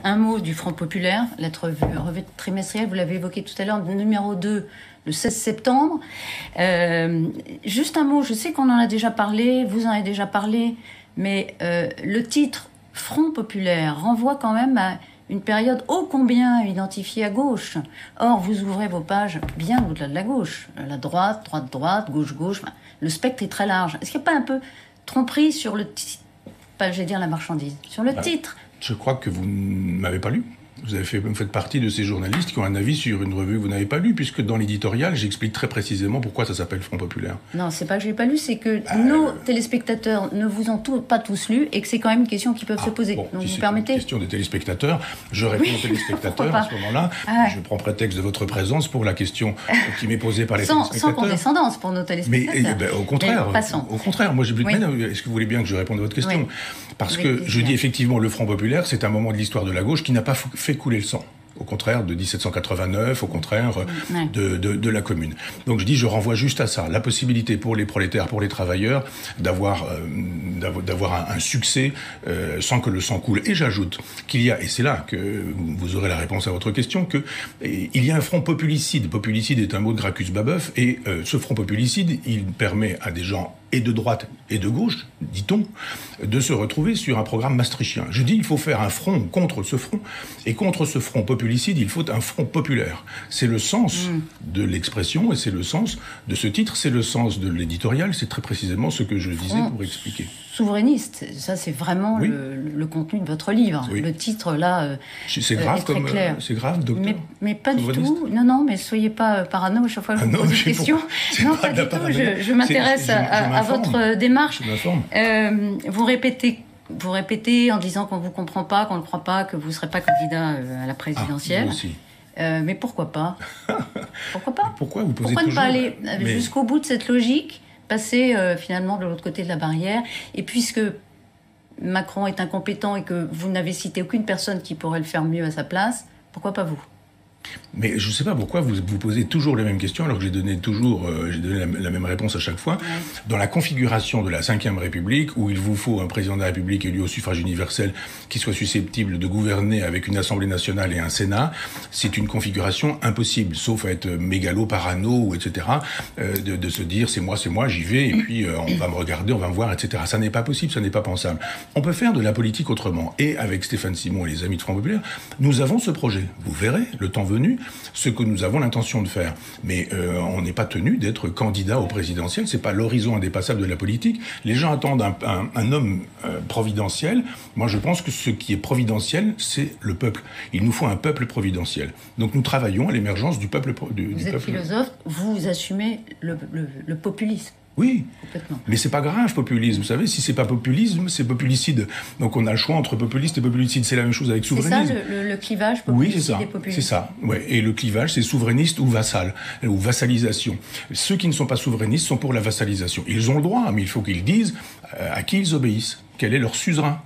un mot du Front populaire, lettre revue trimestrielle, vous l'avez évoqué tout à l'heure, numéro 2, le 16 septembre. Juste un mot, je sais qu'on en a déjà parlé, vous en avez déjà parlé, mais le titre Front populaire renvoie quand même à une période ô combien identifiée à gauche. Or, vous ouvrez vos pages bien au-delà de la gauche. La droite, droite-droite, gauche-gauche, le spectre est très large. Est-ce qu'il n'y a pas un peu tromperie sur le titre, pas, je vais dire la marchandise, sur le titre? Je crois que vous ne m'avez pas lu. Vous faites partie de ces journalistes qui ont un avis sur une revue que vous n'avez pas lue, puisque dans l'éditorial, j'explique très précisément pourquoi ça s'appelle Front populaire. Non, c'est pas que je l'ai pas lu, c'est que nos téléspectateurs ne vous ont pas tous lu et que c'est quand même une question qui peut se poser. Bon, donc si vous c'est permettez une question des téléspectateurs, je réponds aux téléspectateurs à ce moment-là. Je prends prétexte de votre présence pour la question qui m'est posée par les téléspectateurs. Sans condescendance pour nos téléspectateurs. Mais au contraire, moi j'ai plus de peine. Est-ce que vous voulez bien que je réponde à votre question? Parce que je dis effectivement, le Front populaire, c'est un moment de l'histoire de la gauche qui n'a pas fait couler le sang. Au contraire de 1789, au contraire de la Commune. Donc je dis, je renvoie juste à ça, la possibilité pour les prolétaires, pour les travailleurs, d'avoir un succès sans que le sang coule. Et j'ajoute qu'il y a, et c'est là que vous aurez la réponse à votre question, que il y a un front populicide. Populicide est un mot de Gracchus Babeuf, et ce front populicide, il permet à des gens et de droite et de gauche, dit-on, de se retrouver sur un programme maastrichtien. Je dis, il faut faire un front contre ce front, et contre ce front populicide, il faut un front populaire. C'est le sens de l'expression, et c'est le sens de ce titre, c'est le sens de l'éditorial, c'est très précisément ce que je disais pour expliquer. Souverainiste, ça c'est vraiment le contenu de votre livre. Oui. Le titre, là, c'est grave, est très clair. C'est grave, docteur. Mais pas du tout. Non, mais soyez pas parano à chaque fois que vous posez une question. Non, pas du tout. Je m'intéresse à votre démarche. Vous répétez en disant qu'on ne vous comprend pas, qu'on ne croit pas, que vous ne serez pas candidat à la présidentielle. Moi aussi. Mais pourquoi pas? Pourquoi pas? Pourquoi vous posez Pourquoi toujours... ne pas aller jusqu'au bout de cette logique, passer finalement de l'autre côté de la barrière? Et puisque Macron est incompétent et que vous n'avez cité aucune personne qui pourrait le faire mieux à sa place, pourquoi pas vous? Mais je ne sais pas pourquoi vous posez toujours les mêmes questions alors que j'ai donné la même réponse à chaque fois. Ouais. Dans la configuration de la Ve République, où il vous faut un président de la République élu au suffrage universel qui soit susceptible de gouverner avec une Assemblée nationale et un Sénat, c'est une configuration impossible, sauf à être mégalo, parano, ou etc., de se dire c'est moi, j'y vais, et puis on va me regarder, on va me voir, etc. Ça n'est pas possible, ça n'est pas pensable. On peut faire de la politique autrement. Et avec Stéphane Simon et les amis de Front populaire, nous avons ce projet. Vous verrez, le temps venu, ce que nous avons l'intention de faire. Mais on n'est pas tenu d'être candidat au présidentiel, c'est pas l'horizon indépassable de la politique. Les gens attendent un homme providentiel. Moi, je pense que ce qui est providentiel, c'est le peuple. Il nous faut un peuple providentiel. Donc nous travaillons à l'émergence du peuple. Vous êtes philosophe, vous assumez le populisme. Oui, complètement. Mais c'est pas grave, populisme. Vous savez, si c'est pas populisme, c'est populicide. Donc on a le choix entre populiste et populicide. C'est la même chose avec souverainisme. C'est ça, le clivage populicide et populiste. Oui, c'est ça. Ouais. Et le clivage, c'est souverainiste ou vassal, ou vassalisation. Ceux qui ne sont pas souverainistes sont pour la vassalisation. Ils ont le droit, mais il faut qu'ils disent à qui ils obéissent. Quel est leur suzerain?